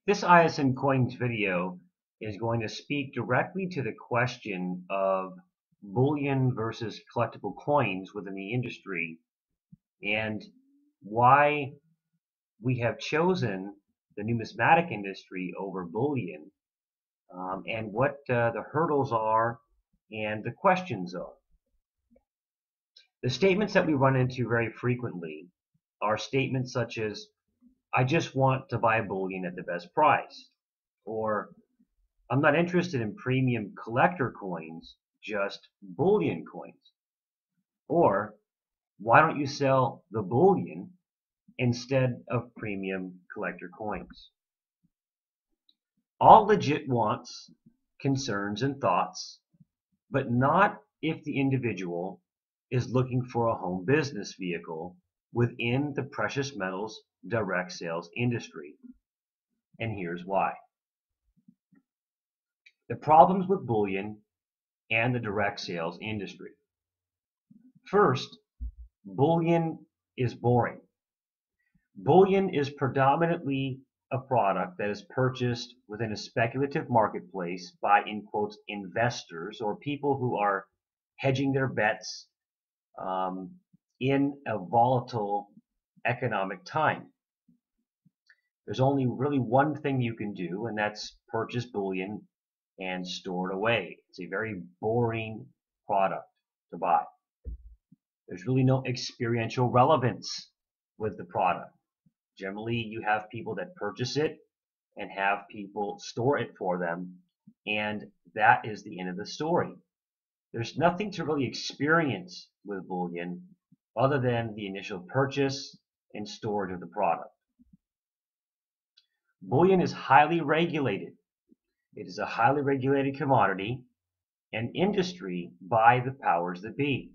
This Isn Coins video is going to speak directly to the question of bullion versus collectible coins within the industry and why we have chosen the numismatic industry over bullion, and what the hurdles are and the questions are. The statements that we run into very frequently are statements such as, I just want to buy bullion at the best price, or I'm not interested in premium collector coins, just bullion coins. Or, why don't you sell the bullion instead of premium collector coins? All legit wants, concerns, and thoughts, but not if the individual is looking for a home business vehicle within the precious metals direct sales industry. And here's why. The problems with bullion and the direct sales industry. First, bullion is boring. Bullion is predominantly a product that is purchased within a speculative marketplace by, in quotes, investors or people who are hedging their bets in a volatile economic time. There's only really one thing you can do, and that's purchase bullion and store it away. It's a very boring product to buy. There's really no experiential relevance with the product. Generally, you have people that purchase it and have people store it for them, and that is the end of the story. There's nothing to really experience with bullion other than the initial purchase and storage of the product. Bullion is highly regulated. It is a highly regulated commodity and industry by the powers that be.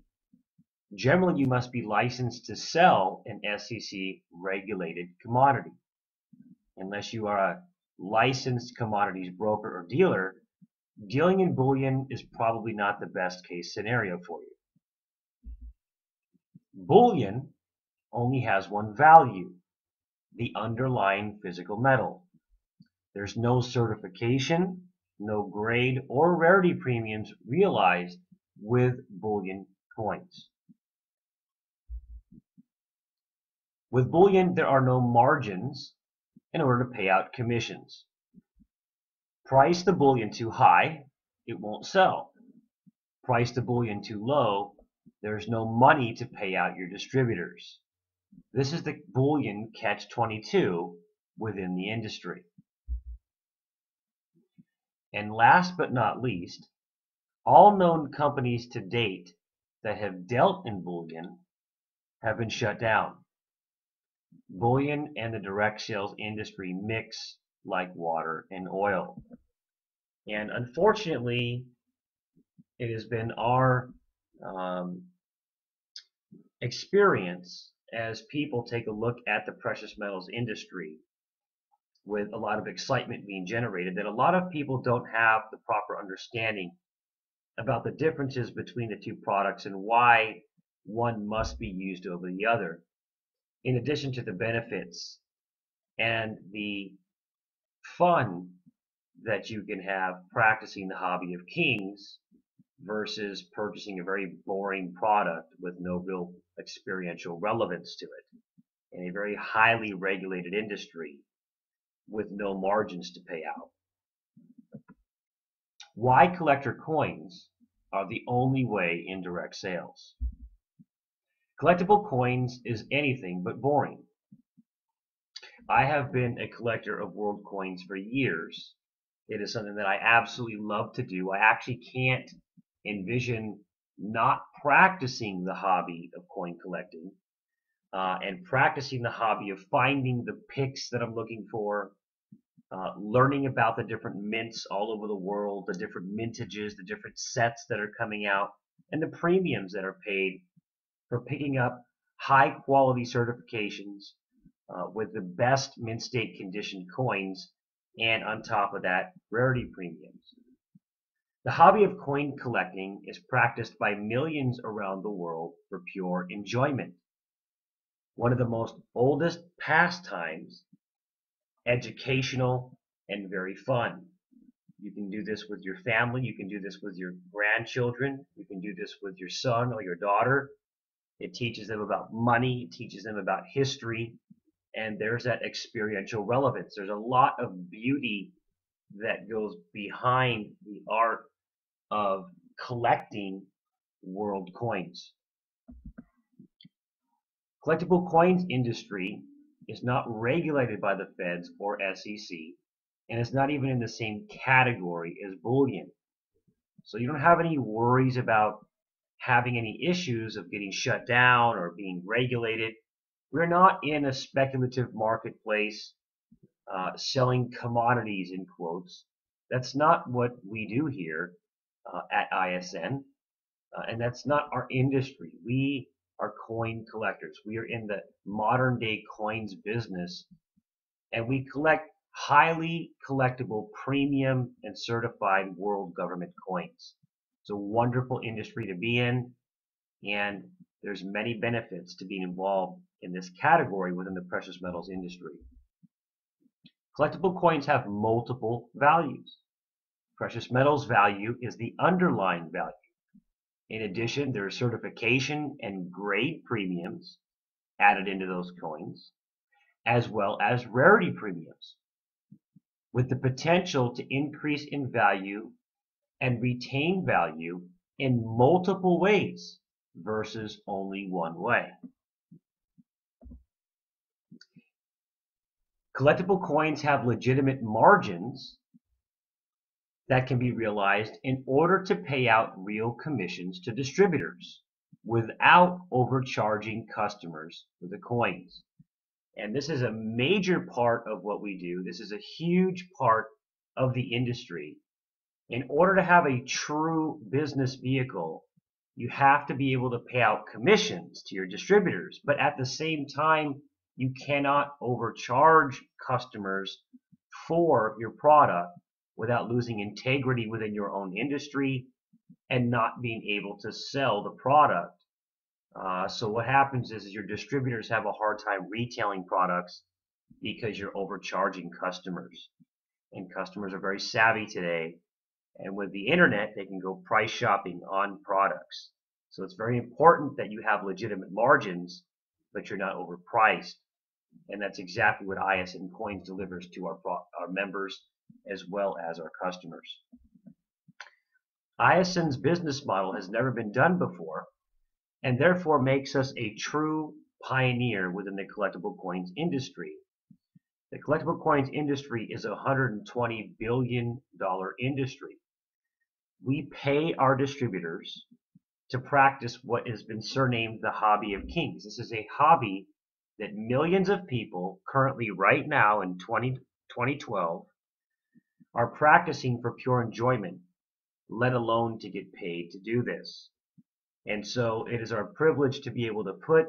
Generally, you must be licensed to sell an SEC-regulated commodity. Unless you are a licensed commodities broker or dealer, dealing in bullion is probably not the best case scenario for you. Bullion only has one value, the underlying physical metal. There's no certification, no grade or rarity premiums realized with bullion coins. With bullion, there are no margins in order to pay out commissions. Price the bullion too high, it won't sell. Price the bullion too low, there's no money to pay out your distributors. This is the bullion catch-22 within the industry. And last but not least, all known companies to date that have dealt in bullion have been shut down. Bullion and the direct sales industry mix like water and oil. And unfortunately, it has been our experience as people take a look at the precious metals industry with a lot of excitement being generated that a lot of people don't have the proper understanding about the differences between the two products and why one must be used over the other, in addition to the benefits and the fun that you can have practicing the hobby of kings versus purchasing a very boring product with no real experiential relevance to it in a very highly regulated industry with no margins to pay out. Why collector coins are the only way in direct sales. Collectible coins is anything but boring. I have been a collector of world coins for years. It is something that I absolutely love to do. I actually can't envision not practicing the hobby of coin collecting and practicing the hobby of finding the picks that I'm looking for, learning about the different mints all over the world, the different mintages, the different sets that are coming out, and the premiums that are paid for picking up high quality certifications with the best mint state condition coins, and on top of that, rarity premiums. The hobby of coin collecting is practiced by millions around the world for pure enjoyment. One of the most oldest pastimes, educational, and very fun. You can do this with your family. You can do this with your grandchildren. You can do this with your son or your daughter. It teaches them about money. It teaches them about history. And there's that experiential relevance. There's a lot of beauty that goes behind the art of collecting world coins. Collectible coins industry is not regulated by the feds or SEC, and it's not even in the same category as bullion. So you don't have any worries about having any issues of getting shut down or being regulated. We're not in a speculative marketplace selling commodities in quotes. That's not what we do here at ISN, and that's not our industry. We are coin collectors. We are in the modern day coins business, and we collect highly collectible premium and certified world government coins. It's a wonderful industry to be in, and there's many benefits to being involved in this category within the precious metals industry. Collectible coins have multiple values. Precious metals value is the underlying value. In addition, there are certification and grade premiums added into those coins, as well as rarity premiums, with the potential to increase in value and retain value in multiple ways versus only one way. Collectible coins have legitimate margins that can be realized in order to pay out real commissions to distributors without overcharging customers for the coins. And this is a major part of what we do. This is a huge part of the industry. In order to have a true business vehicle, you have to be able to pay out commissions to your distributors, but at the same time, you cannot overcharge customers for your product without losing integrity within your own industry and not being able to sell the product. So what happens is your distributors have a hard time retailing products because you're overcharging customers. And customers are very savvy today. And with the internet, they can go price shopping on products. So it's very important that you have legitimate margins, but you're not overpriced. And that's exactly what Isn Coins delivers to our members as well as our customers. ISN's business model has never been done before, and therefore makes us a true pioneer within the collectible coins industry. The collectible coins industry is a $120 billion industry. We pay our distributors to practice what has been surnamed the hobby of kings. This is a hobby that millions of people currently right now in 2012 are practicing for pure enjoyment, let alone to get paid to do this. And so it is our privilege to be able to put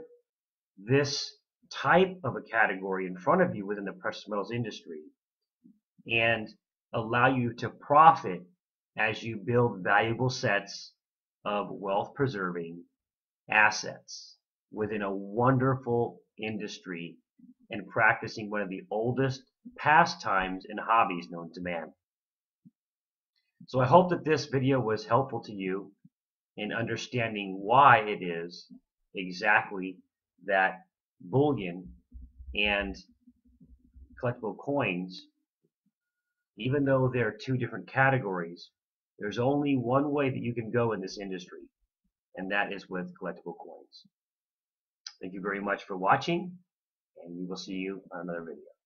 this type of a category in front of you within the precious metals industry and allow you to profit as you build valuable sets of wealth preserving assets within a wonderful industry and practicing one of the oldest pastimes and hobbies known to man. So I hope that this video was helpful to you in understanding why it is exactly that bullion and collectible coins, even though they're two different categories, there's only one way that you can go in this industry, and that is with collectible coins. Thank you very much for watching, and we will see you on another video.